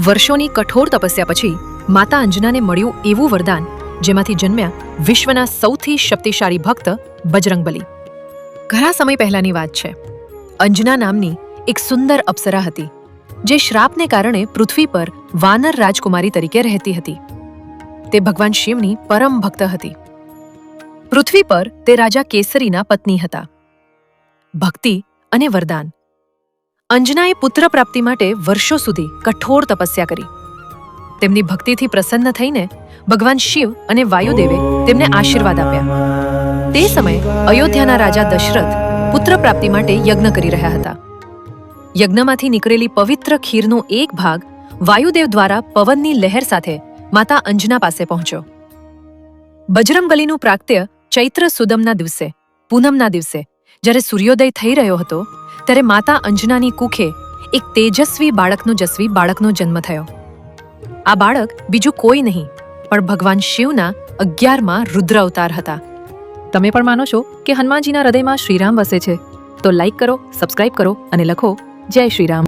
વર્ષોની કઠોર તપસ્યા પછી માતા અંજનાને મળ્યું એવું વરદાન જેમાંથી જન્મ્યા વિશ્વના સૌથી શક્તિશાળી ભક્ત બજરંગબલી. ઘણા સમય પહેલાની વાત છે. અંજના નામની એક સુંદર અપ્સરા હતી જે શ્રાપને કારણે પૃથ્વી પર વાનર રાજકુમારી તરીકે રહેતી હતી. તે ભગવાન શિવની પરમ ભક્ત હતી. પૃથ્વી પર તે રાજા કેસરીના પત્ની હતા. ભક્તિ અને વરદાન. અંજનાએ પુત્ર પ્રાપ્તિ માટે વર્ષો સુધી કઠોર તપસ્યા કરી. તેમની ભક્તિથી પ્રસન્ન થઈને ભગવાન શિવ અને વાયુદેવે તેમને આશીર્વાદ આપ્યા. તે સમયે અયોધ્યાના રાજા દશરથ પુત્ર પ્રાપ્તિ માટે યજ્ઞ કરી રહ્યા હતા. યજ્ઞમાંથી નીકળેલી પવિત્ર ખીરનો એક ભાગ વાયુદેવ દ્વારા પવનની લહેર સાથે માતા અંજના પાસે પહોંચ્યો. બજરંગબલીનું પ્રાગટ્ય ચૈત્ર સુદમના દિવસે, પૂનમના દિવસે, જ્યારે સૂર્યોદય થઈ રહ્યો હતો ત્યારે માતા અંજનાની કુખે એક તેજસ્વી બાળકનો જન્મ થયો. આ બાળક બીજું કોઈ નહીં પણ ભગવાન શિવના 11મા રુદ્ર અવતાર હતા. તમે પણ માનો છો કે હનુમાનજીના હૃદયમાં શ્રીરામ વસે છે? તો લાઈક કરો, સબસ્ક્રાઇબ કરો અને લખો જય શ્રીરામ.